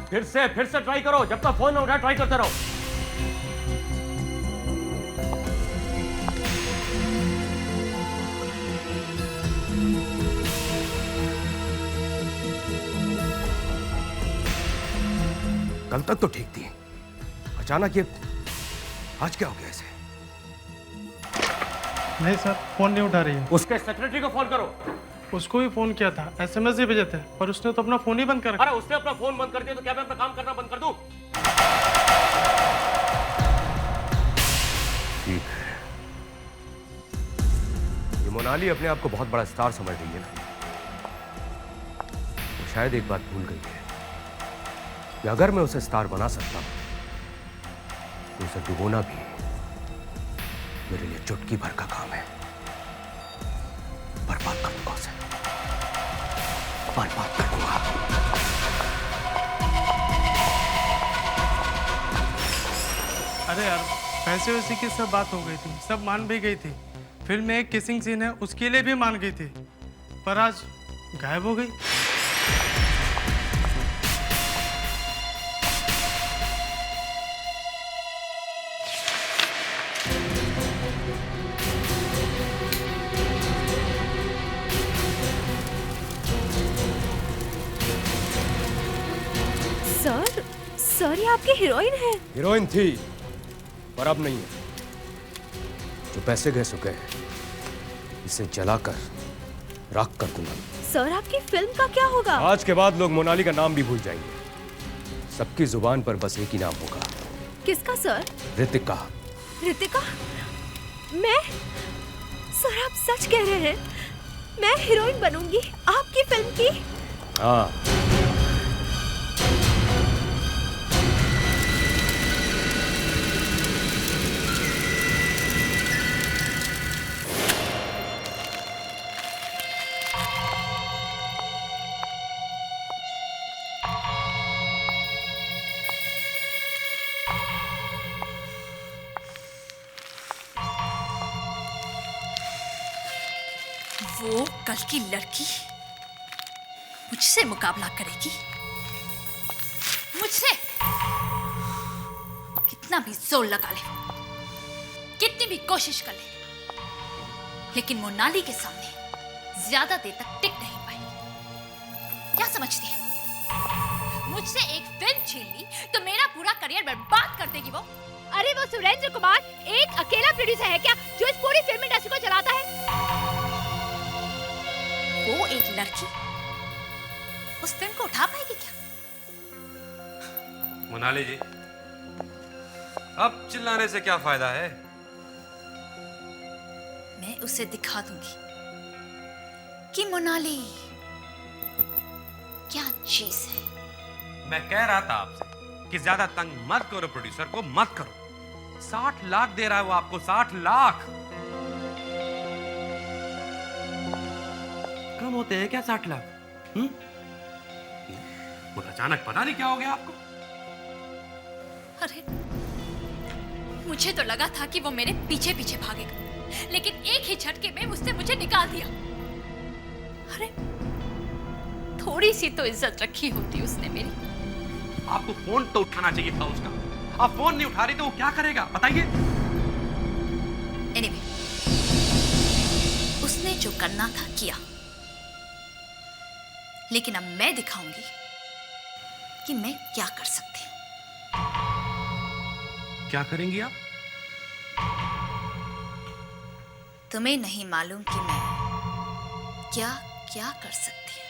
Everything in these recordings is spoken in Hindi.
फिर से ट्राई करो, जब तक फोन ना उठाए ट्राई करते रहो। कल तक तो ठीक थी, अचानक ये आज क्या हो गया इसे? नहीं सर, फोन नहीं उठा रही है। उसके सेक्रेटरी को फोन करो। उसको भी फोन किया था, एसएमएस भी भेजे थे, पर उसने तो अपना फोन ही बंद कर रखा। अरे उसने अपना फोन बंद कर दिया तो क्या मैं अपना काम करना बंद कर दूं? ठीक है, ये मोनाली अपने आप को बहुत बड़ा स्टार समझ रही है ना, तो शायद एक बात भूल गई है कि अगर मैं उसे स्टार बना सकता हूं तो उसे डुबोना भी मेरे लिए चुटकी भर का काम है। बर्बाद कर दूंगा उसे, बर्बाद कर दूंगा। अरे यार, पैसे वैसे की सब बात हो गई थी, सब मान भी गई थी। फिल्म में एक किसिंग सीन है, उसके लिए भी मान गई थी, पर आज गायब हो गई। सर, ये आपकी हीरोइन है। हीरोइन थी पर अब नहीं है। जो पैसे गए सो गए, इसे जलाकर राख कर दूंगा। सर, आपकी फिल्म का क्या होगा? आज के बाद लोग मोनाली का नाम भी भूल जाएंगे। सबकी जुबान पर बस एक ही नाम होगा। किसका सर? ऋतिका। ऋतिका? मैं? सर, आप सच कह रहे हैं? मैं हीरोइन बनूंगी आपकी फिल्म की? हाँ। वो कल की लड़की मुझसे मुकाबला करेगी, मुझसे। कितना भी जोर लगा ले, कितनी भी कोशिश कर ले, लेकिन मोनाली के सामने ज्यादा देर तक टिक नहीं पाई। क्या समझती है? मुझसे एक फिल्म छीन ली तो मेरा पूरा करियर बर्बाद कर देगी वो? अरे वो सुरेंद्र कुमार एक अकेला प्रोड्यूसर है क्या जो इस पूरी फिल्म इंडस्ट्री को चलाता है? वो एक लड़की उस फिल्म को उठा पाएगी क्या? मोनाली जी, अब चिल्लाने से क्या फायदा है? मैं उसे दिखा दूंगी कि मोनाली क्या चीज है। मैं कह रहा था आपसे कि ज्यादा तंग मत करो, प्रोड्यूसर को मत करो। 60 लाख दे रहा है वो आपको, 60 लाख। कम होते हैं क्या 60 लाख? वो अचानक पता नहीं क्या हो गया आपको। अरे मुझे तो लगा था कि वो मेरे पीछे पीछे भागेगा, लेकिन एक ही झटके में उसने मुझे निकाल दिया। अरे थोड़ी सी तो इज्जत रखी होती उसने मेरी। आपको फोन तो उठाना चाहिए था उसका। आप फोन नहीं उठा रही तो वो क्या करेगा बताइए? Anyway, उसने जो करना था किया, लेकिन अब मैं दिखाऊंगी कि मैं क्या कर सकती हूं। क्या करेंगी आप? तुम्हें नहीं मालूम कि मैं क्या क्या कर सकती हूं।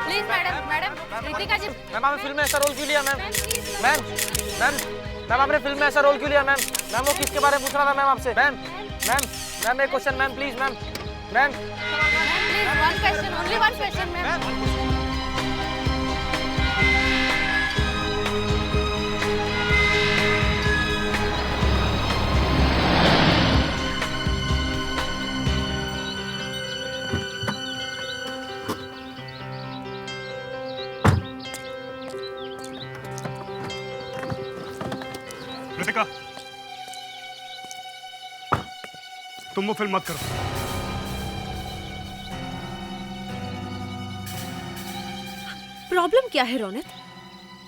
Please madam, Ritika ji. Ma'am आपने फिल्म में ऐसा रोल क्यों लिया? मैम आपने फिल्म में ऐसा रोल क्यों लिया? मैम वो किसके बारे में पूछ रहा था मैम आपसे? मैम एक question ma'am, please ma'am. One question, only one question ma'am. Ritika, तुम वो फिल्म मत करो। प्रॉब्लम क्या है रोनित?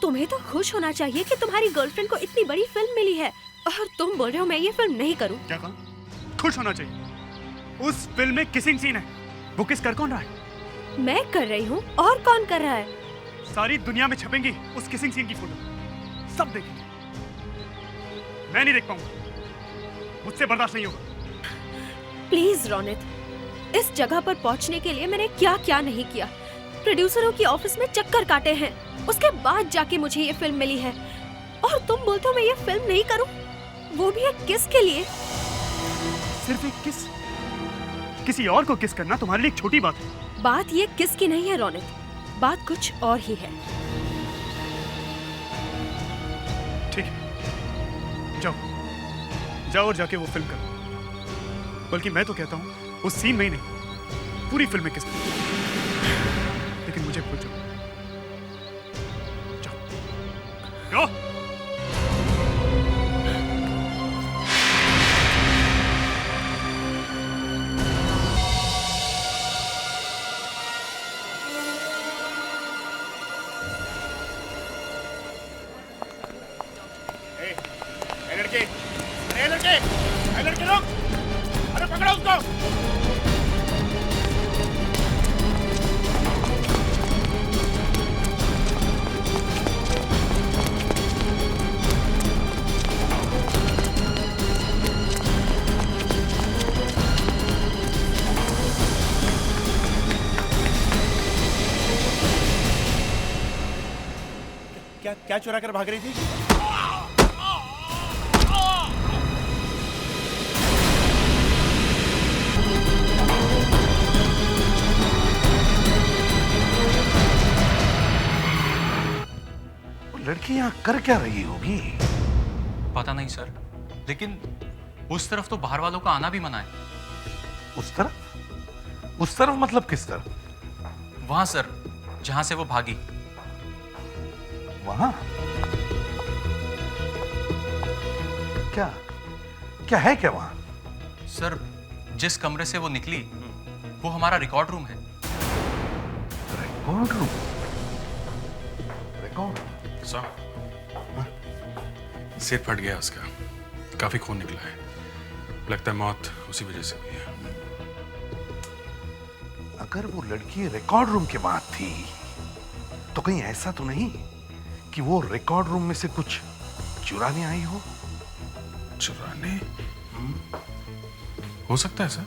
तुम्हें तो खुश होना चाहिए कि तुम्हारी गर्लफ्रेंड को इतनी बड़ी फिल्म मिली है, और तुम बोल रहे हो मैं ये फिल्म नहीं करूं। क्या कहा? खुश होना चाहिए। उस फिल्म में किसिंग सीन है, वो किस कर कौन रहा है? मैं कर रही हूँ, और कौन कर रहा है? सारी दुनिया में छपेंगी उस किसिंग सीन की फोटो, सब देखेंगे। मैं नहीं देख पाऊंगा, मुझसे बर्दाश्त नहीं होगा। प्लीज रोनित, इस जगह पर पहुंचने के लिए मैंने क्या क्या नहीं किया। प्रोड्यूसरों की ऑफिस में चक्कर काटे हैं, उसके बाद जाके मुझे ये फिल्म मिली है, और तुम बोलते हो मैं ये फिल्म नहीं करूं, वो भी एक किस के लिए। सिर्फ एक किस? किसी और को किस करना तुम्हारे लिए एक छोटी बात है। बात ये किस की नहीं है रोनित, बात कुछ और ही है। ठीक है, जाओ जाओ और जाके वो फिल्म करो। बल्कि मैं तो कहता हूँ उस सीन में ही नहीं, पूरी फिल्म में किस करो। लेकिन मुझे भूल जाओ। जाओ जाओ। लड़के लोग, अरे पकड़ो उसको। क्या क्या चुरा कर भाग रही थी? लड़की यहाँ कर क्या रही होगी? पता नहीं सर, लेकिन उस तरफ तो बाहर वालों का आना भी मना है। उस तरफ? उस तरफ मतलब किस तरफ? वहां सर, जहां से वो भागी। वहां? क्या क्या है क्या वहां? सर, जिस कमरे से वो निकली वो हमारा रिकॉर्ड रूम है। Record room? रिकॉर्ड? सिर फट गया उसका, काफी खून निकला है, लगता है मौत उसी वजह से हुई है। अगर वो लड़की रिकॉर्ड रूम के बाद थी तो कहीं ऐसा तो नहीं कि वो रिकॉर्ड रूम में से कुछ चुराने आई हो? चुराने? हो सकता है सर।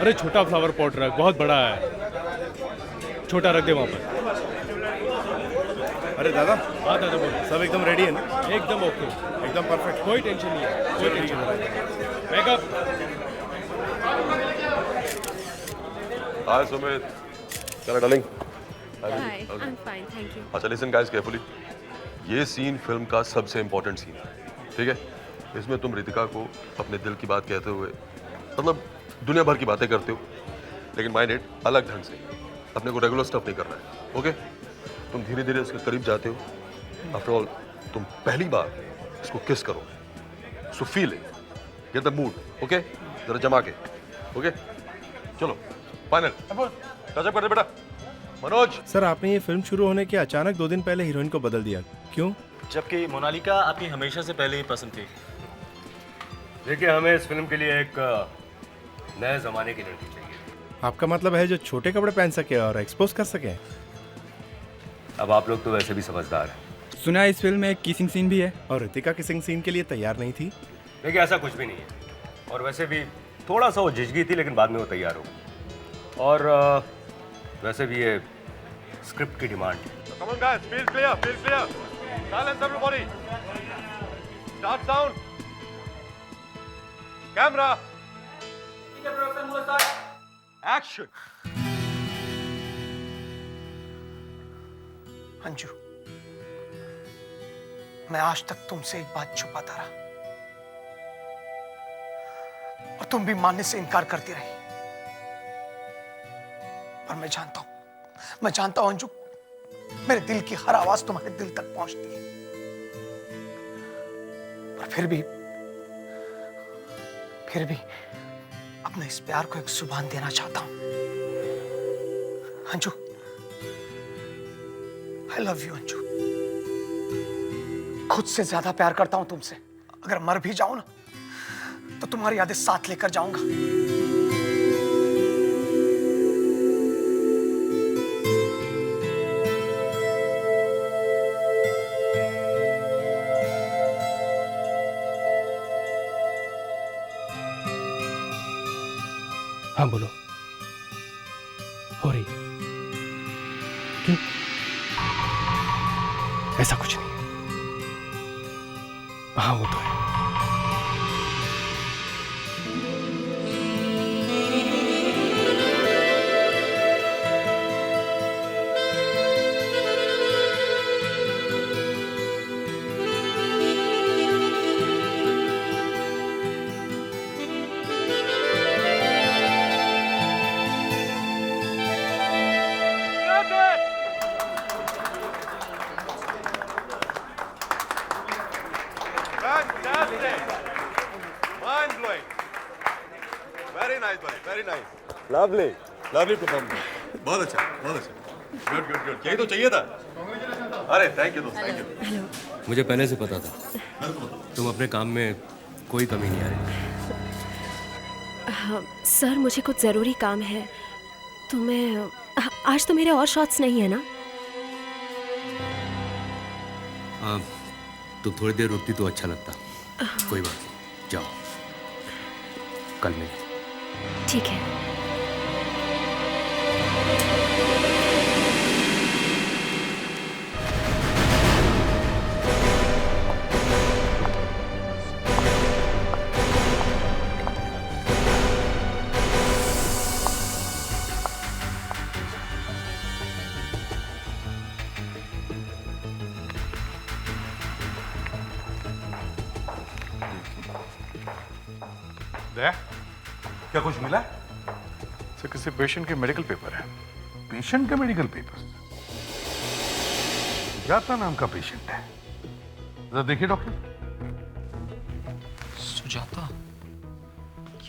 अरे छोटा फ्लावर पॉट रख, बहुत बड़ा है, छोटा रख दे वहां पर। अरे दादा। हाँ दादा बोलो। सब एकदम रेडी है ना? एकदम ओके, एकदम परफेक्ट, कोई टेंशन नहीं है, कोई टेंशन नहीं। बैकअप। हाय सुमित, क्या darling? Hi, I am fine, thank you. अच्छा लिसन गाइस केयरफुली, ये सीन फिल्म का सबसे इंपॉर्टेंट सीन है, ठीक है? इसमें तुम रितिका को अपने दिल की बात कहते हुए, मतलब दुनिया भर की बातें करते हो, लेकिन माइंड इट अलग ढंग से, अपने को रेगुलर स्टफ नहीं करना है, ओके? तुम धीरे धीरे उसके करीब जाते हो। आफ्टर ऑल तुम पहली बार इसको किस करो, so feel it, get the mood, okay? जरा जमा के, ओके? चलो फाइनल टचअप कर दे बेटा। मनोज सर, आपने ये फिल्म शुरू होने के अचानक 2 दिन पहले हीरोइन को बदल दिया, क्यों? जबकि मोनालिका आपकी हमेशा से पहले ही पसंद थी। देखिए, हमें इस फिल्म के लिए एक नए जमाने की लड़की चाहिए। आपका मतलब है जो छोटे कपड़े पहन सके और एक्सपोज कर सके? अब आप लोग तो वैसे भी समझदार हैं। सुना इस फिल्म में एक किसिंग सीन भी है, और रितिका किसिंग सीन के लिए तैयार नहीं थी। देखिए, ऐसा कुछ भी नहीं है, और वैसे भी थोड़ा सा वो झिझकी थी, लेकिन बाद में वो तैयार हो गई। और वैसे भी ये स्क्रिप्ट की डिमांड है। Come on guys, feel clear, feel clear. Silence everybody. Start sound. Camera. Action. Anju, मैं आज तक तुमसे एक बात छुपाता रहा, और तुम भी मानने से इनकार करती रही। पर मैं जानता हूं अंजू, मेरे दिल की हर आवाज तुम्हारे दिल तक पहुंचती है, पर फिर भी अपने इस प्यार को एक जुबान देना चाहता हूं। Anju, I love you Anju. खुद से ज्यादा प्यार करता हूं तुमसे। अगर मर भी जाऊं ना, तो तुम्हारी यादें साथ लेकर जाऊंगा। हाँ बोलो, हो रही? क्यों? ऐसा कुछ नहीं। हाँ वो तो है। लवली लवली परफॉर्मेंस, बहुत अच्छा, बहुत अच्छा, गुड गुड गुड, यही तो चाहिए था। अरे थैंक यू दोस्त, थैंक यू। मुझे पहले से पता था तुम अपने काम में कोई कमी नहीं आ रही। हाँ, सर मुझे कुछ ज़रूरी काम है, तो मैं आज तो मेरे और शॉट्स नहीं है ना। तुम थोड़ी देर रुकती तो अच्छा लगता। कोई बात नहीं, जाओ, कल मिलेंगे। ठीक है। दया, क्या कुछ मिला? सर किसी पेशेंट के मेडिकल पेपर है। पेशेंट का मेडिकल पेपर? सुजाता नाम का पेशेंट है। जरा देखिए डॉक्टर। सुजाता?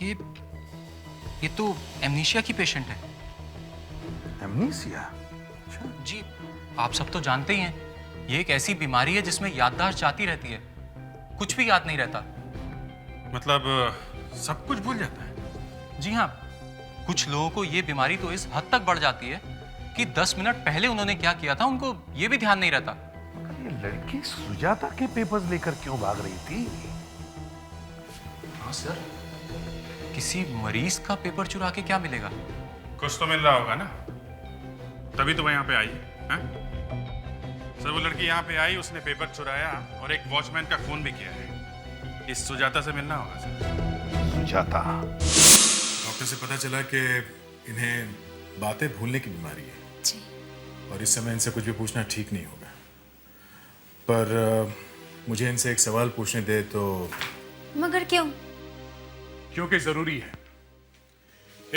ये तो एमनीशिया की पेशेंट है। एमनीशिया? जी, आप सब तो जानते ही हैं, ये एक ऐसी बीमारी है जिसमें याददाश्त जाती रहती है, कुछ भी याद नहीं रहता। मतलब सब कुछ भूल जाता है? जी हाँ, कुछ लोगों को ये बीमारी तो इस हद तक बढ़ जाती है कि 10 मिनट पहले उन्होंने क्या किया था उनको ये भी ध्यान नहीं रहता। ये लड़की सुजाता के पेपर्स लेकर क्यों भाग रही थी? हाँ सर, किसी मरीज का पेपर चुरा के क्या मिलेगा? कुछ तो मिल रहा होगा ना, तभी तो मैं यहाँ पे आई है। सर वो लड़की यहाँ पे आई, उसने पेपर चुराया और एक वॉचमैन का खून भी किया है। इस सुजाता से मिलना होगा सर। सुजाता? डॉक्टर से पता चला कि इन्हें बातें भूलने की बीमारी है जी। और इस समय इनसे कुछ भी पूछना ठीक नहीं होगा। पर मुझे इनसे एक सवाल पूछने दे तो। मगर क्यों? क्योंकि जरूरी है।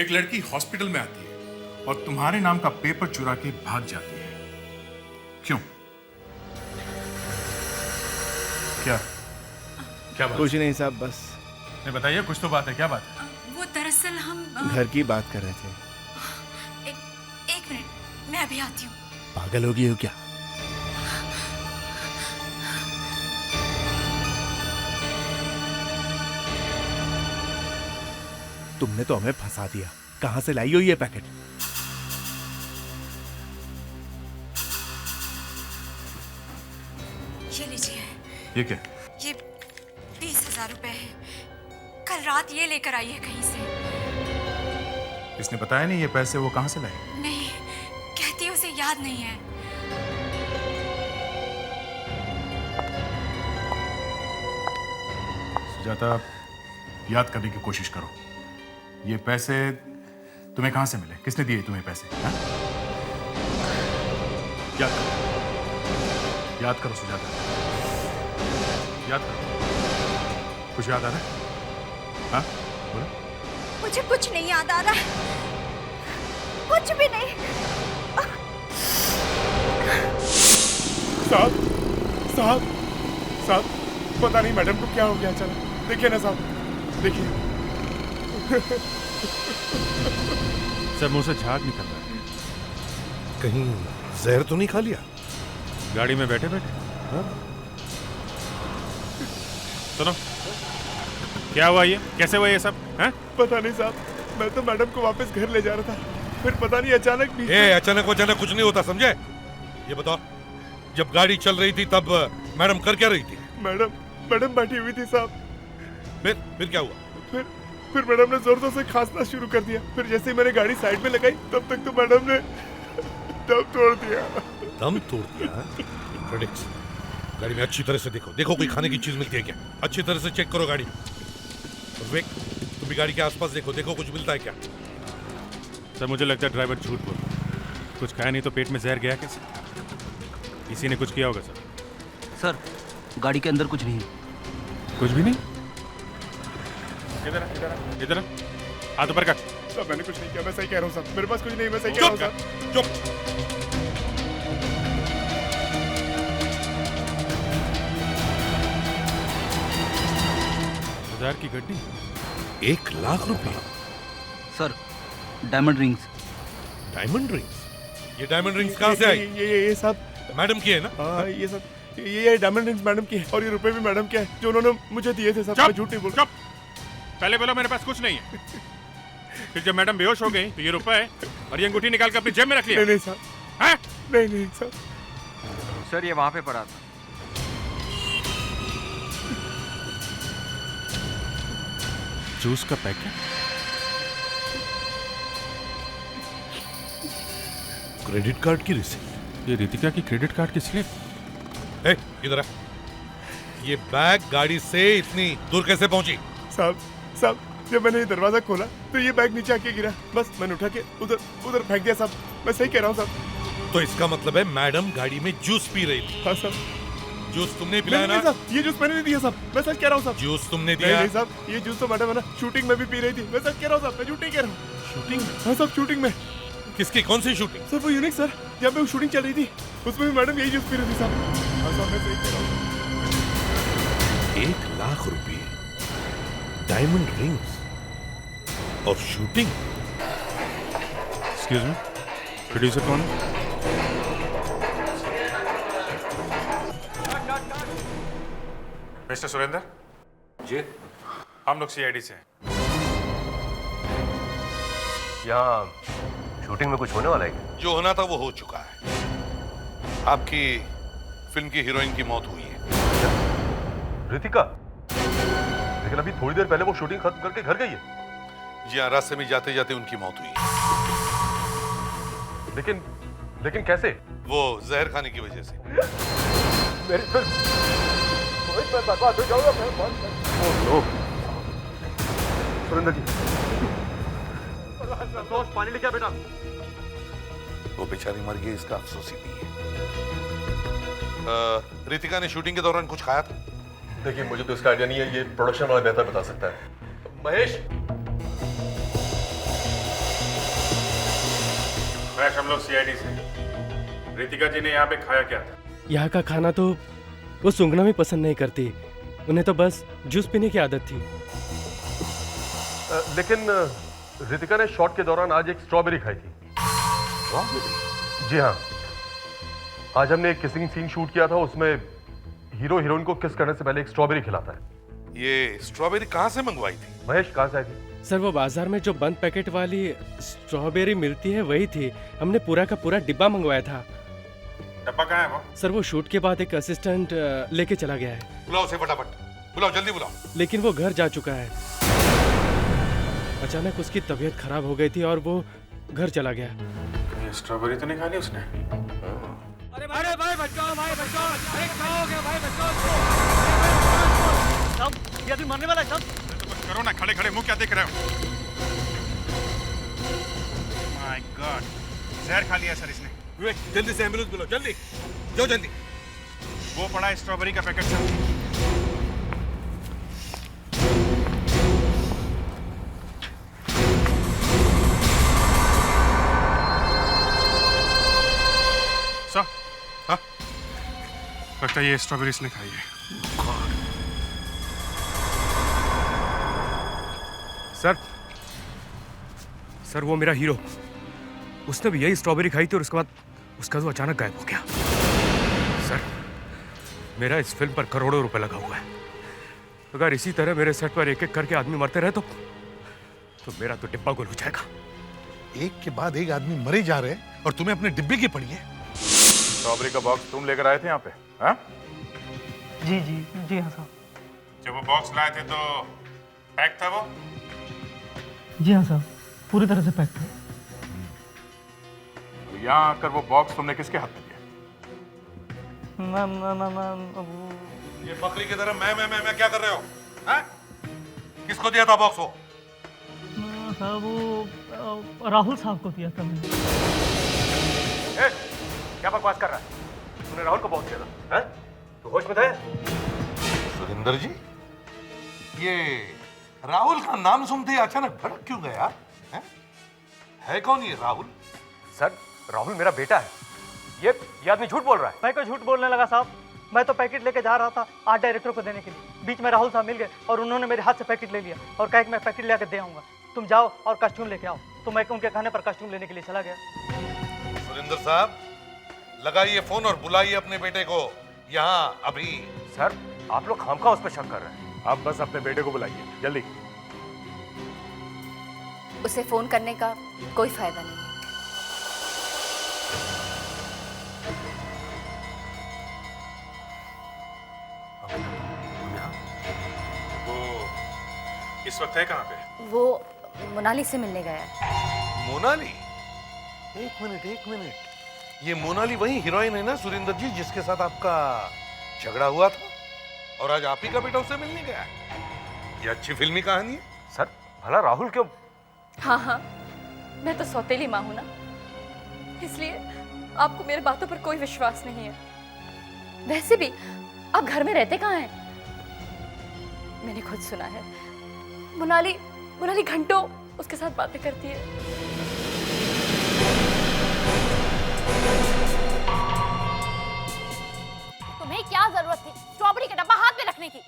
एक लड़की हॉस्पिटल में आती है और तुम्हारे नाम का पेपर चुरा के भाग जाती है, क्यों? क्या क्या बात? कुछ नहीं साहब, बस। नहीं बताइए, कुछ तो बात है, क्या बात है? वो दरअसल हम घर की बात कर रहे थे। एक मिनट, मैं अभी आती हूँ। पागल हो गई हो क्या? तुमने तो हमें फंसा दिया। कहां से लाई हो ये पैकेट? ये लीजिए। ये क्या? ये 20,000 रुपए है। कल रात ये लेकर आई है कहीं से। इसने बताया नहीं ये पैसे वो कहां से लाए? नहीं, कहती है उसे याद नहीं है। सुजाता, याद करने की कोशिश करो। ये पैसे तुम्हें कहां से मिले? किसने दिए तुम्हें पैसे? हा? याद करो, याद करो सुजाता, याद करो। कुछ याद आ रहा है? हाँ बोलो। मुझे कुछ नहीं याद आ रहा है, कुछ भी नहीं। साहब साहब साहब, पता नहीं मैडम को क्या हो गया अचानक। देखिए ना साहब, देखिए। सर मुंह से झाग निकल रहा है। कहीं जहर तो नहीं खा लिया? गाड़ी में बैठे बैठे। हाँ? सुनो, क्या हुआ ये? कैसे हुआ ये सब? हैं? पता नहीं साहब, मैं तो मैडम को वापस घर ले जा रहा था, फिर पता नहीं अचानक भी। अचानक कुछ नहीं होता, समझे? ये बताओ, जब गाड़ी चल रही थी तब मैडम कर क्या रही थी? मैडम बैठी हुई थी साहब। फिर क्या हुआ? फिर मैडम ने जोर जोर से खांसना शुरू कर दिया। फिर जैसे ही मैंने गाड़ी साइड में लगाई, तब तक तो मैडम ने दम तोड़ दिया। दम तोड़ दिया? प्रेडिक्स, गाड़ी में अच्छी तरह से देखो कोई खाने की चीज मिलती है क्या? अच्छी तरह से चेक करो गाड़ी। विवेक, तुम भी गाड़ी के आसपास देखो कुछ मिलता है क्या? सर मुझे लगता है ड्राइवर झूठ बोल रहा है। कुछ खाया नहीं तो पेट में जहर गया कैसे? किसी ने कुछ किया होगा सर। सर, गाड़ी के अंदर कुछ नहीं है। कुछ भी नहीं? इधर हाथ ऊपर कर। साहब मैंने कुछ नहीं किया, मैं सही कह रहा हूँ साहब, मेरे पास कुछ नहीं, मैं सही कह रहा हूँ साहब। चुप। हजार की गड्डी, 1 लाख रुपए? Sir, diamond rings. Diamond rings? ये डायमंड रिंग्स कहाँ से आई? ये सब मैडम की है ना? हाँ, ये सब ये डायमंड रिंग्स मैडम की है, और ये रुपए भी मैडम के हैं जो उन्होंने मुझे दिए थे साहब। मैं झूठ नहीं बोल रहा। पहले बोलो मेरे पास कुछ नहीं है, फिर जब मैडम बेहोश हो गई तो ये रुपए और ये अंगूठी निकाल कर अपनी जेब में रख लिया। नहीं साहब, हैं? नहीं साहब। सर ये वहां पे पड़ा था। जूस का पैकेट, क्रेडिट कार्ड की रिसीट। ये रितिका की क्रेडिट कार्ड की स्लिप। इधर आ। ये बैग गाड़ी से इतनी दूर कैसे पहुंची? साहब जब मैंने ये दरवाजा खोला तो ये बैग नीचे आके गिरा, बस मैंने उठा के उधर फेंक दिया साहब। मैं सही कह रहा हूँ साहब। तो इसका मतलब है मैडम गाड़ी में जूस पी रही थी? हाँ साहब। जूस तुमने पिलाया ना? साहब ये जूस मैंने नहीं दिया साहब, मैं सच कह रहा हूँ साहब। जूस तुमने दिया? नहीं साहब, ये जूस तो मैडम है ना शूटिंग में भी पी रही थी। मैं सच कह रहा हूँ साहब, मैं झूठ नहीं कह रहा हूँ। शूटिंग? हाँ साहब, शूटिंग में। किसकी, कौन सी शूटिंग? सर वो यूनिक सर, जब वो शूटिंग चल रही थी उसमें भी मैडम यही जूस पी रही थी साहब। हाँ साहब, मैं सही कह रहा हूँ। 1 लाख रुपए, डायमंड रिंग्स और शूटिंग। एक्सक्यूज मी, प्रोड्यूसर कौन है? मिस्टर सुरेंद्र जी, हम लोग सीआईडी से हैं। यहाँ शूटिंग में कुछ होने वाला है? जो होना था वो हो चुका है। आपकी फिल्म की हीरोइन की मौत हुई है। रितिका? लेकिन अभी थोड़ी देर पहले वो शूटिंग खत्म करके घर गई है। जी हाँ, रास्ते में जाते जाते उनकी मौत हुई है। लेकिन कैसे? वो जहर खाने की वजह से। मेरी फिल्म मैं बर्बाद हो जाऊंगा। सुरेंद्र जी, संतोष पानी लेके आ बेटा। वो बेचारी मर गई, इसका अफसोस ही नहीं है। रितिका ने शूटिंग के दौरान कुछ खाया था? देखिए मुझे तो इसका आइडिया नहीं है, ये प्रोडक्शन वाला बेहतर बता सकता है। महेश, हम लोग सीआईडी से। रितिका जी ने यहाँ पे खाया क्या था? यहाँ का खाना तो वो सूंघना भी पसंद नहीं करती, उन्हें तो बस जूस पीने की आदत थी। लेकिन रितिका ने शॉट के दौरान आज एक स्ट्रॉबेरी खाई थी। जी हाँ, आज हमने एक किसिंग सीन शूट किया था, उसमें हीरो हीरोइन को किस करने से पहले एक स्ट्रॉबेरी खिलाता है। ये स्ट्रॉबेरी कहाँ से मंगवाई थी? महेश, कहाँ से आई थी? सर वो बाजार में जो बंद पैकेट वाली स्ट्रॉबेरी मिलती है वही थी, हमने पूरा का पूरा डिब्बा मंगवाया था। डब्बा कहाँ है वो? सर वो शूट के बाद एक असिस्टेंट लेके चला गया है। बुलाओ उसे फटाफट, बुलाओ, जल्दी बुलाओ। लेकिन वो घर जा चुका है। अचानक उसकी तबीयत खराब हो गई थी और वो घर चला गया। ये स्ट्रॉबेरी तो नहीं खा ली उसने? अरे भाई बचाओ, भाई बचाओ, अरे क्या हो गया भाई, बचाओ। साहब ये अभी मरने वाला है साहब। कुछ करो ना, खड़े खड़े मुंह क्या देख रहे हो? माय गॉड, जहर खा लिया सर इसने। जल्दी से एम्बुलेंस बुलाओ, जल्दी जाओ, जल्दी। वो पड़ा है स्ट्रॉबेरी का पैकेट सर। लगता है ये स्ट्रॉबेरी इसने खाई है। सर वो मेरा हीरो, उसने भी यही स्ट्रॉबेरी खाई थी और उसके बाद उसका तो अचानक गायब हो गया। सर मेरा इस फिल्म पर करोड़ों रुपए लगा हुआ है। अगर इसी तरह मेरे सेट पर एक एक करके आदमी मरते रहे तो मेरा तो डिब्बा गुल हो जाएगा। एक के बाद एक आदमी मरे जा रहे हैं और तुम्हें अपने डिब्बे की पड़ी है। स्ट्रॉबेरी का बॉक्स तुम लेकर आए थे यहाँ पे? हाँ? जी जी जी हाँ साहब। जब वो बॉक्स लाए थे तो पैक था वो? जी हाँ साहब, पूरी तरह से पैक था। तो यहाँ आकर वो बॉक्स तुमने किसके हाथ में दिया? ये बकरी की तरह मैं क्या कर रहे हो? हैं? किसको दिया था बॉक्स वो? साहब वो राहुल साहब को दिया था मैंने। क्या बकवास कर रहा है? तूने राहुल को बॉक्स दिया था? हैं? तू होश में था? सुरेंद्र जी, ये राहुल का नाम सुनते ही अचानक भड़क क्यों गया? है कौन ये राहुल? सर राहुल मेरा बेटा है। ये आदमी झूठ बोल रहा है। मैं क्यों झूठ बोलने लगा साहब? मैं तो पैकेट लेके जा रहा था आर्ट डायरेक्टर को देने के लिए। बीच में राहुल साहब मिल गए और उन्होंने मेरे हाथ से पैकेट ले लिया और कहा कि मैं पैकेट लेकर दे आऊंगा, तुम जाओ और कॉस्ट्यूम लेके आओ। तो मैं उनके कहने पर कॉस्ट्यूम लेने के लिए चला गया। सुरेंद्र साहब, लगाइए फोन और बुलाइए अपने बेटे को यहाँ अभी। सर आप लोग खामखा उस पर शक कर रहे हैं। आप बस अपने बेटे को बुलाइए जल्दी। उसे फोन करने का कोई फायदा नहीं है। वो इस वक्त है कहाँ पे? वो मोनाली से मिलने गया है। मोनाली? एक मिनट, ये मोनाली वही हीरोइन है ना सुरेंद्र जी, जिसके साथ आपका झगड़ा हुआ था और आज आप ही का बेटा उससे मिलने गया? ये अच्छी फिल्मी कहानी है। सर भला राहुल क्यों? हाँ, मैं तो सौतेली माँ हूं ना, इसलिए आपको मेरे बातों पर कोई विश्वास नहीं है। वैसे भी आप घर में रहते कहाँ हैं? मैंने खुद सुना है मोनाली घंटों उसके साथ बातें करती है। तुम्हें क्या जरूरत थी स्ट्रॉबेरी का डब्बा हाथ में रखने की?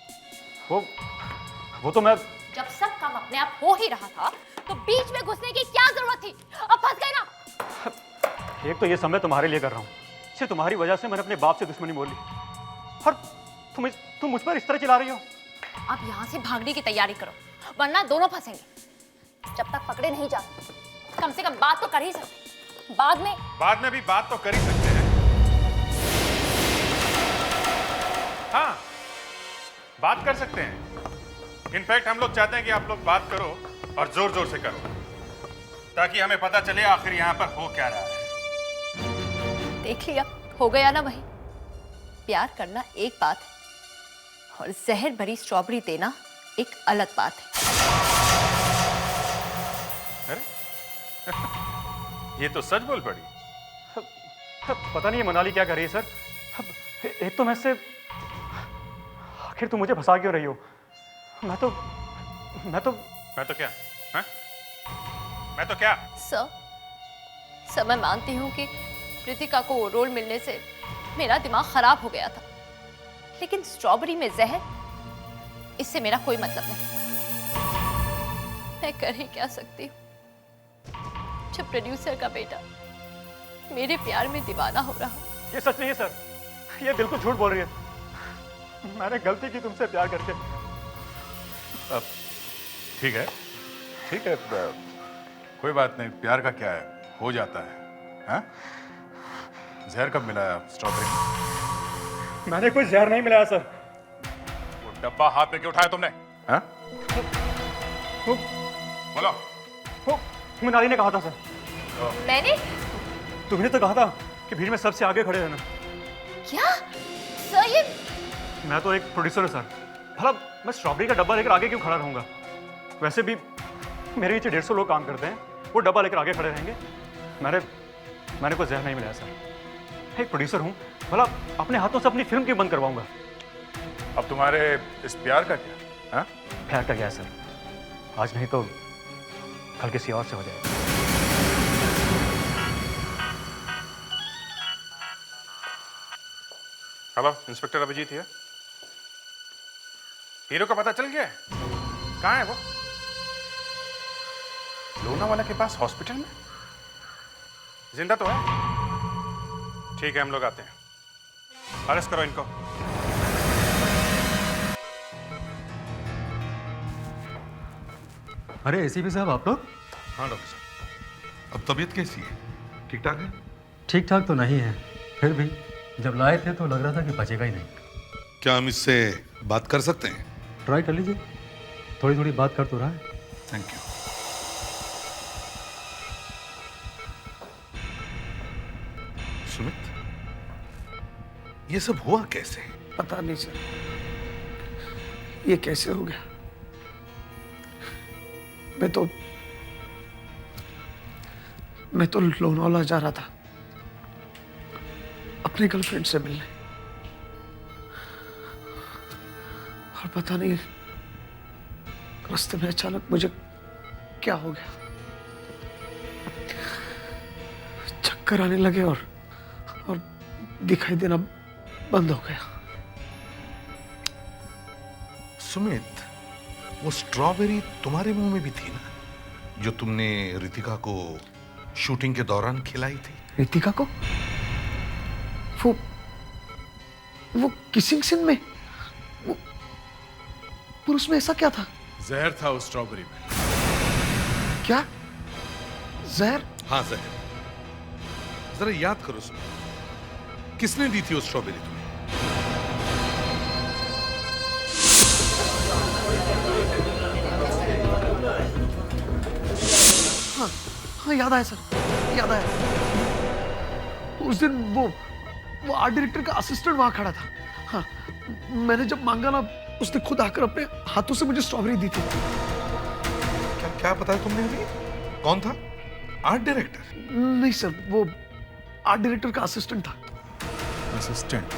वो तो मैं जब सब काम अपने आप हो ही रहा था तो बीच में घुसने की क्या जरूरत थी? अब फंस गए ना। एक तो ये समय तुम्हारे लिए कर रहा हूँ, सिर्फ तुम्हारी वजह से मैंने अपने बाप से दुश्मनी बोल ली और तुम मुझ पर इस तरह चिल्ला रही हो। अब यहाँ से भागने की तैयारी करो वरना दोनों फंसेंगे। जब तक पकड़े नहीं जाते कम से कम बात तो कर ही सकते। बाद में भी बात तो कर ही सकते हैं। हाँ, बात कर सकते हैं। इनफैक्ट हम लोग चाहते हैं कि आप लोग बात करो और जोर जोर से करो ताकि हमें पता चले आखिर यहाँ पर हो क्या रहा है। देख लिया, हो गया ना वही। प्यार करना एक बात है और जहर भरी स्ट्रॉबेरी देना एक अलग बात है। अरे ये तो सच बोल पड़ी। पता नहीं है मोनाली क्या कर रही है सर। एक तो मैं से आखिर तुम मुझे फंसा क्यों रही हो? मैं तो क्या? हाँ? मैं तो क्या? सर मैं मानती हूँ कि प्रीतिका को वो रोल मिलने से मेरा दिमाग खराब हो गया था, लेकिन स्ट्रॉबेरी में जहर, इससे मेरा कोई मतलब नहीं। मैं कर ही क्या सकती हूँ जब प्रोड्यूसर का बेटा मेरे प्यार में दीवाना हो रहा। ये सच नहीं है सर, ये बिल्कुल झूठ बोल रही है। मैंने गलती की तुमसे प्यार करके। ठीक है कोई बात नहीं, प्यार का क्या है, हो जाता है। हाँ? जहर कब मिलाया स्ट्रॉबेरी में? मैंने कोई जहर नहीं मिलाया सर। वो डब्बा हाथ में क्यों उठाया तुमने? हाँ? बोलो। मोनाली ने कहा था सर। मैंने? तुमने तो कहा था कि भीड़ में सबसे आगे खड़े रहना। क्या सर? ये मैं तो एक प्रोड्यूसर हूँ सर, भला मैं स्ट्रॉबेरी का डब्बा लेकर आगे क्यों खड़ा रहूंगा? वैसे भी मेरे नीचे 150 लोग काम करते हैं, वो डब्बा लेकर आगे खड़े रहेंगे। मैंने कोई जहर नहीं मिलाया सर। एक प्रोड्यूसर हूँ, भला अपने हाथों से अपनी फिल्म क्यों बंद करवाऊंगा? अब तुम्हारे इस प्यार का क्या? हाँ? प्यार का क्या है सर? आज नहीं तो कल किसी और से हो जाएगा। हेलो, इंस्पेक्टर अभिजीत है। हीरो का पता चल गया है? कहाँ है वो? लोनावाला के पास हॉस्पिटल में? जिंदा तो है? ठीक है, हम लोग आते हैं। अरेस्ट करो इनको। अरे एसीपी साहब, आप लोग? हाँ डॉक्टर साहब। अब तबीयत कैसी है? ठीक ठाक है? ठीक ठाक तो नहीं है, फिर भी जब लाए थे तो लग रहा था कि बचेगा ही नहीं। क्या हम इससे बात कर सकते हैं? ट्राई कर लीजिए, थोड़ी थोड़ी बात कर तो रहा है। Thank you. सुमित, ये सब हुआ कैसे? पता नहीं सर, ये कैसे हो गया। मैं तो लोनावाला जा रहा था अपने गर्लफ्रेंड से मिलने, और पता नहीं रास्ते में अचानक मुझे क्या हो गया, चक्कर आने लगे और दिखाई देना बंद हो गया। सुमित, वो स्ट्रॉबेरी तुम्हारे मुंह में भी थी ना, जो तुमने रितिका को शूटिंग के दौरान खिलाई थी? रितिका को? वो किसिंग सीन में? पर उसमें ऐसा क्या था? जहर था उस स्ट्रॉबेरी में। क्या? जहर? हाँ, जहर। जरा याद करो सुमित, किसने दी थी वो स्ट्रॉबेरी तुम्हें? हाँ, याद आया सर, याद आया। उस दिन वो आर्ट डायरेक्टर का असिस्टेंट वहां खड़ा था। हाँ, मैंने जब मांगा ना, उसने खुद आकर अपने हाथों से मुझे स्ट्रॉबेरी दी थी। क्या बताया तुमने अभी? कौन था? Art director? नहीं सर, वो आर्ट डायरेक्टर का असिस्टेंट था। असिस्टेंट?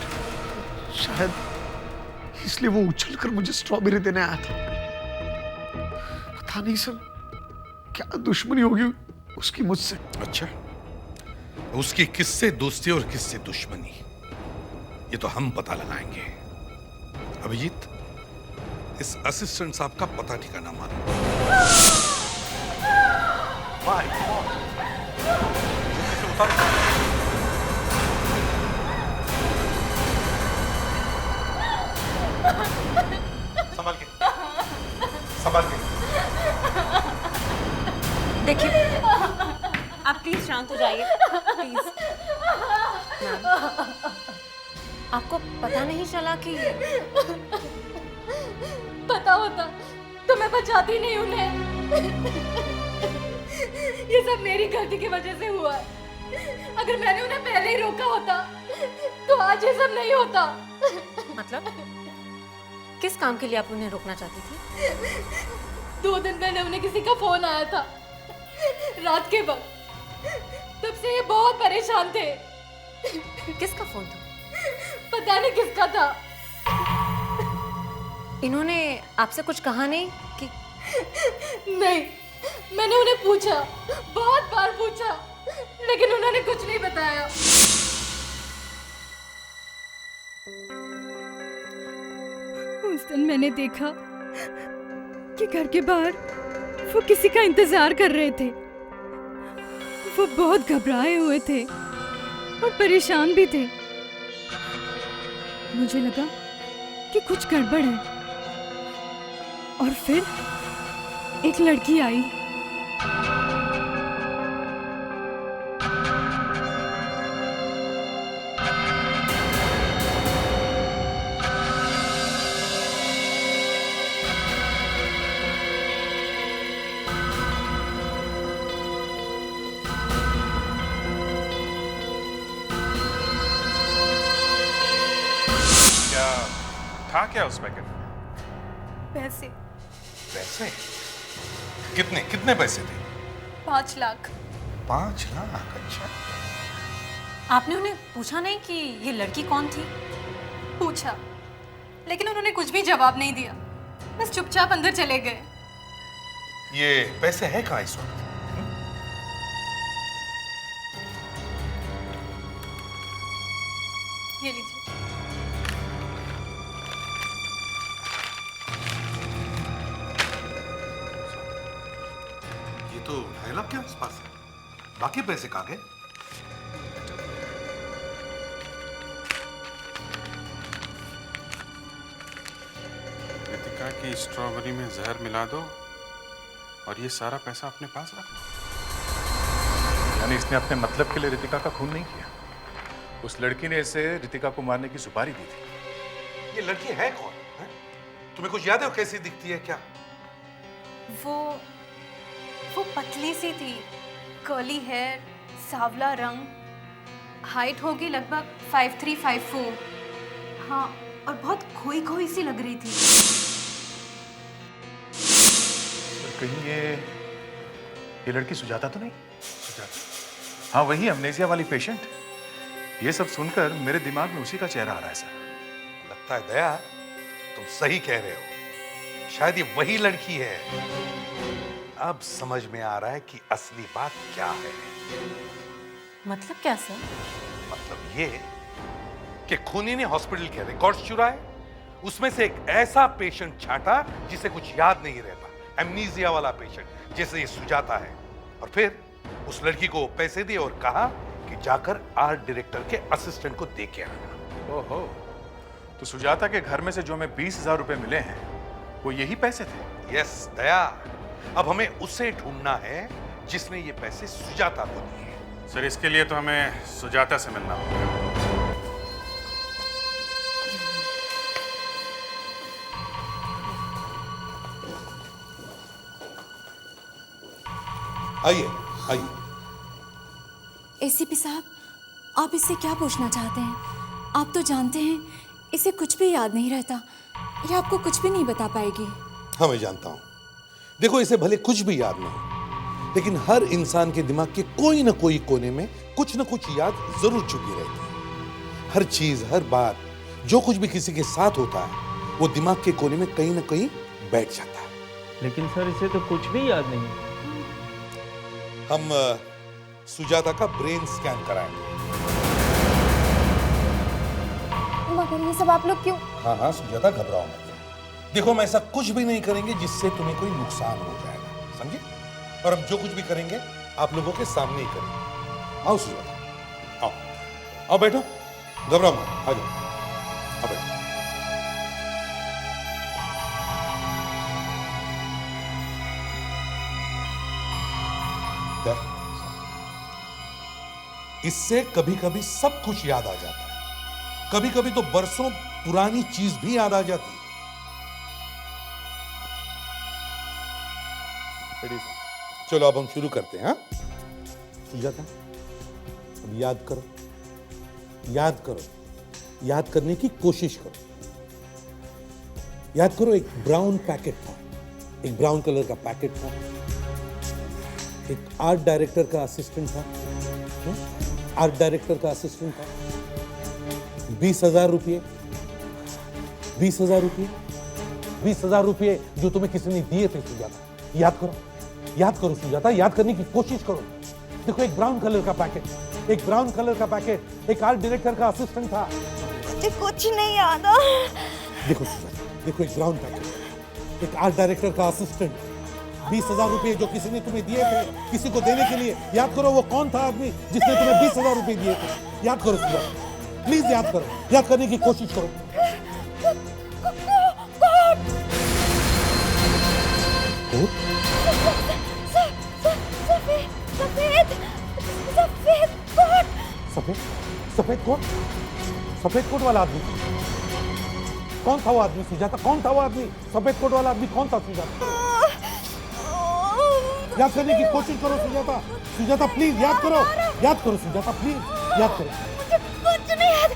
शायद इसलिए वो उछलकर मुझे स्ट्रॉबेरी देने आया था। पता नहीं सर, क्या दुश्मनी होगी उसकी मुझसे। अच्छा, उसकी किससे दोस्ती और किससे दुश्मनी, ये तो हम पता लगाएंगे। अभिजीत, इस असिस्टेंट साहब का पता ठिकाना मारो। संभाल के, संभाल के। देखिए, आप प्लीज शांत हो जाइए, प्लीज। आपको पता नहीं चला कि पता होता तो मैं बचाती नहीं उन्हें। ये सब मेरी गलती की वजह से हुआ है। अगर मैंने उन्हें पहले ही रोका होता तो आज ये सब नहीं होता। मतलब किस काम के लिए आप उन्हें रोकना चाहती थी? 2 दिन पहले उन्हें किसी का फोन आया था, रात के वक्त। तब से ये बहुत परेशान थे। किसका फोन था? पता नहीं किसका था। इन्होंने आपसे कुछ कहा नहीं कि? नहीं, मैंने उन्हें पूछा, बहुत बार पूछा, लेकिन उन्होंने कुछ नहीं बताया। उस दिन मैंने देखा कि घर के बाहर वो किसी का इंतजार कर रहे थे। वो बहुत घबराए हुए थे और परेशान भी थे। मुझे लगा कि कुछ गड़बड़ है, और फिर एक लड़की आई। क्या उस पैकेट में? पैसे। पैसे? कितने कितने पैसे थे? 5 लाख। 5 लाख? अच्छा। आपने उन्हें पूछा नहीं कि ये लड़की कौन थी? पूछा, लेकिन उन्होंने कुछ भी जवाब नहीं दिया, बस चुपचाप अंदर चले गए। ये पैसे है कहाँ इस वक्त? ये लीजिए। तो 2.5 लाख के आसपास है। बाकी पैसे कहाँ गए? रितिका की स्ट्रॉबेरी में जहर मिला दो और ये सारा पैसा अपने पास रख लो। यानी इसने अपने मतलब के लिए रितिका का खून नहीं किया। उस लड़की ने इसे रितिका को मारने की सुपारी दी थी। ये लड़की है कौन? है? तुम्हें कुछ याद है वो कैसी दिखती है क्या? वो पतली सी थी, कर्ली हेयर, सांवला रंग, हाइट होगी लगभग 5'3", 5'4". हाँ, और बहुत खोई खोई सी लग रही थी। तो कहीं ये लड़की सुजाता तो नहीं? सुजाता? हाँ, वही अमनेसिया वाली पेशेंट। ये सब सुनकर मेरे दिमाग में उसी का चेहरा आ रहा है सर। लगता है दया तुम सही कह रहे हो, शायद ये वही लड़की है। अब समझ में आ रहा है कि असली बात क्या है। मतलब क्या सर? मतलब ये कि खूनी ने हॉस्पिटल के रिकॉर्ड्स चुराए, उसमें से एक ऐसा पेशेंट छाटा जिसे कुछ याद नहीं रहता, एमनीजिया वाला पेशेंट जैसे ये सुजाता है, और फिर उस लड़की को पैसे दिए और कहा कि जाकर आर्ट डायरेक्टर के असिस्टेंट को दे के आना। ओहो, तो सुजाता के घर में से जो हमें 20,000 रुपए मिले हैं वो यही पैसे थे? यस दया, अब हमें उसे ढूंढना है जिसने ये पैसे सुजाता को दिए। सर, इसके लिए तो हमें सुजाता से मिलना होगा। आइए आइए। एसीपी साहब, आप इससे क्या पूछना चाहते हैं? आप तो जानते हैं इसे कुछ भी याद नहीं रहता, ये आपको कुछ भी नहीं बता पाएगी। हाँ, मैं जानता हूं। देखो, इसे भले कुछ भी याद नहीं, लेकिन हर इंसान के दिमाग के कोई ना कोई कोने में कुछ ना कुछ याद जरूर छुपी रहती है। हर चीज, हर बात, जो कुछ भी किसी के साथ होता है वो दिमाग के कोने में कहीं ना कहीं बैठ जाता है। लेकिन सर, इसे तो कुछ भी याद नहीं। हम सुजाता का ब्रेन स्कैन कराएंगे। मगर ये सब आप लोग क्यों? हाँ हाँ सुजाता, घबराओ मत। देखो, हम ऐसा कुछ भी नहीं करेंगे जिससे तुम्हें कोई नुकसान हो जाएगा, समझे? और हम जो कुछ भी करेंगे आप लोगों के सामने ही करेंगे। आओ सुजाता, आओ आओ, बैठो, घबराओ मत, आ जाओ, आओ बैठो। इससे कभी कभी सब कुछ याद आ जाता है, कभी कभी तो बरसों पुरानी चीज भी याद आ जाती है। चलो अब हम शुरू करते हैं। हाँ सुजाता, अब याद करो, याद करो, याद करने की कोशिश करो। याद करो, एक ब्राउन पैकेट था, एक ब्राउन कलर का पैकेट था, एक आर्ट डायरेक्टर का असिस्टेंट था, आर्ट डायरेक्टर का असिस्टेंट था। 20,000 रुपये, 20,000 रुपये, 20,000 रुपये जो तुम्हें किसी ने दिए थे सुजाता। याद करो, याद करो सुजाता, याद करने की कोशिश करो। देखो, एक ब्राउन कलर का पैकेट, एक ब्राउन कलर का पैकेट, एक आर्ट डायरेक्टर का असिस्टेंट था। मुझे कुछ नहीं याद। देखो सुजाता, देखो, एक ब्राउन पैकेट, एक आर्ट डायरेक्टर का असिस्टेंट, 20,000 रुपये जो किसी ने तुम्हें दिए थे किसी को देने के लिए। याद करो, वो कौन था आदमी जिसने तुम्हें 20,000 रुपये दिए थे? याद करो सुजाता, प्लीज याद करो, याद करने की कोशिश करो। सफेद सफेद कोट, सफेद कोट वाला आदमी कौन था? वो आदमी सुजाता, कौन था वो आदमी? सफेद कोट वाला आदमी कौन था सुजाता? याद करने की कोशिश करो सुजाता, सुजाता प्लीज याद करो, याद करो सुजाता, प्लीज याद करो। मुझे कुछ नहीं याद,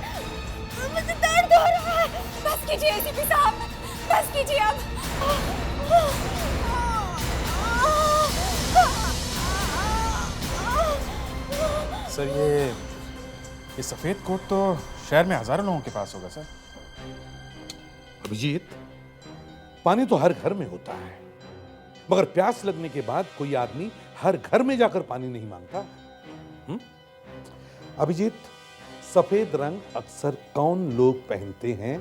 मुझे दर्द हो रहा है। बस कीजिए एसीपी साहब, बस कीजिए अब। सर, ये सफेद कोट तो शहर में हजारों लोगों के पास होगा सर। अभिजीत, पानी तो हर घर में होता है, मगर प्यास लगने के बाद कोई आदमी हर घर में जाकर पानी नहीं मांगता। अभिजीत, सफेद रंग अक्सर कौन लोग पहनते हैं,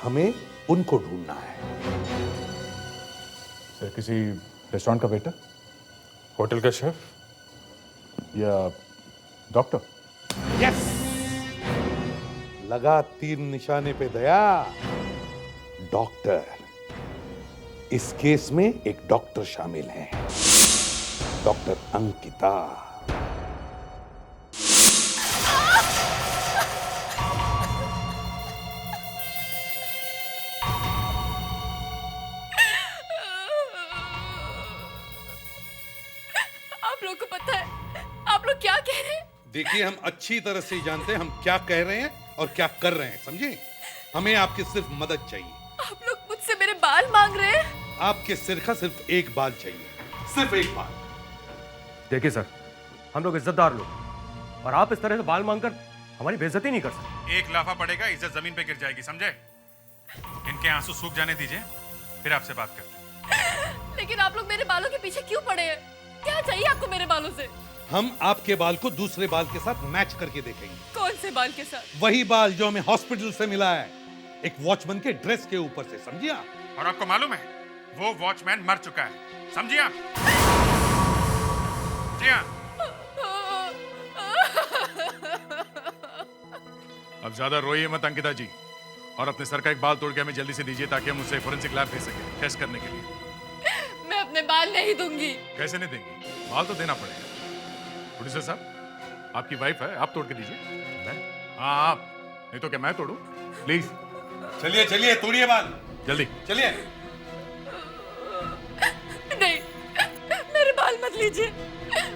हमें उनको ढूंढना है। सर, किसी रेस्टोरेंट का वेटर? होटल का शेफ या डॉक्टर? यस, लगा तीर निशाने पे दया। डॉक्टर। इस केस में एक डॉक्टर शामिल है, डॉक्टर अंकिता। आप लोग को पता है आप लोग क्या कह रहे हैं? देखिए, हम अच्छी तरह से जानते हैं हम क्या कह रहे हैं और क्या कर रहे हैं, समझे? हमें आपकी सिर्फ मदद चाहिए। आप लोग मुझसे मेरे बाल मांग रहे हैं? आपके सिर का सिर्फ एक बाल चाहिए, सिर्फ एक बाल। देखिए सर, हम लोग इज्जतदार लोग, और आप इस तरह से बाल मांगकर हमारी बेइज्जती नहीं कर सकते। एक लाफा पड़ेगा, इज्जत जमीन पे गिर जाएगी, समझे? इनके आंसू सूख जाने दीजिए, फिर आपसे बात करते हैं। लेकिन आप लोग मेरे बालों के पीछे क्यों पड़े हैं? क्या चाहिए आपको मेरे बालों से? हम आपके बाल को दूसरे बाल के साथ मैच करके देखेंगे। कौन से बाल के साथ? वही बाल जो हमें हॉस्पिटल से मिला है, एक वॉचमैन के ड्रेस के ऊपर से, समझिए आप? और आपको मालूम है वो वॉचमैन मर चुका है, समझिए आप? जी हाँ। अब ज्यादा रोइए मत अंकिता जी, और अपने सर का एक बाल तोड़ के हमें जल्दी से दीजिए ताकि हम उसे फोरेंसिक लैब भेज सकें टेस्ट करने के लिए। मैं अपने बाल नहीं दूंगी। कैसे नहीं देंगी? बाल तो देना पड़ेगा। प्रोड्यूसर साहब, आपकी वाइफ है, आप तोड़ के दीजिए। मैं? हाँ आप, नहीं तो क्या मैं तोड़ूं? प्लीज। चलिए चलिए, तोड़िए बाल जल्दी। चलिए। नहीं, मेरे बाल मत लीजिए,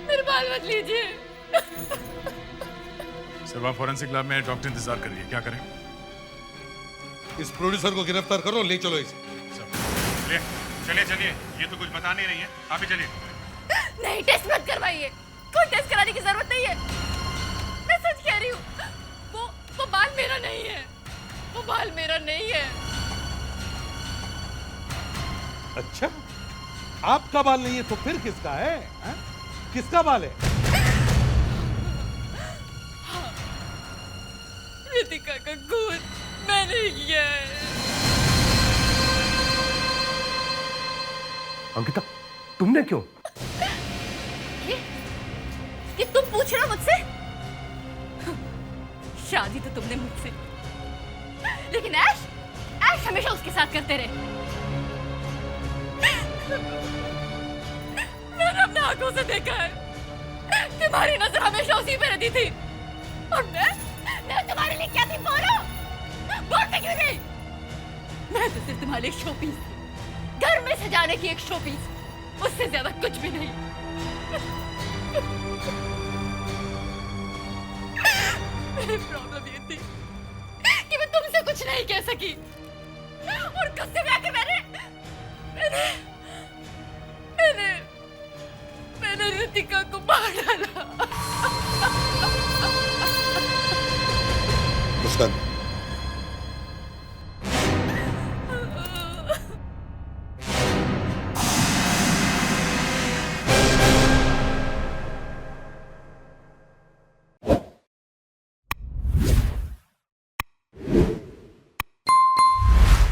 मेरे बाल मत लीजिए। सर, वहाँ फोरेंसिक लैब में डॉक्टर इंतजार कर रही है, क्या करें? इस प्रोड्यूसर को गिरफ्तार करो, ले चलो इसे। चलिए चलिए चलिए, ये तो कुछ बता नहीं रही है, आप ही चलिए। नहीं, टेस्ट मत करवाइए, कोई टेस्ट कराने की जरूरत नहीं है। मैं सच कह रही हूँ, वो बाल मेरा नहीं है, वो बाल मेरा नहीं है। अच्छा, आपका बाल नहीं है तो फिर किसका है? हा? किसका बाल है? रितिका का खून मैंने किया है। अंकिता, तुमने क्यों? ये तुम पूछ रहे हो मुझसे? शादी तो तुमने मुझसे, लेकिन ऐश हमेशा उसके साथ करते रहे। मैंने अपने आंखों से देखा है, तुम्हारी नजर हमेशा उसी पे रहती थी, और मैं तुम्हारे लिए क्या थी? बोलते क्यों नहीं? मैं तो सिर्फ तुम्हारे लिए शोपीस थी, घर में सजाने की एक शोपीस, उससे ज्यादा कुछ भी नहीं। मेरी प्रॉब्लम ये थी कि मैं तुमसे कुछ नहीं कह सकी, और गुस्से में आकर मैंने रितिका को मार डाला। मुस्कान,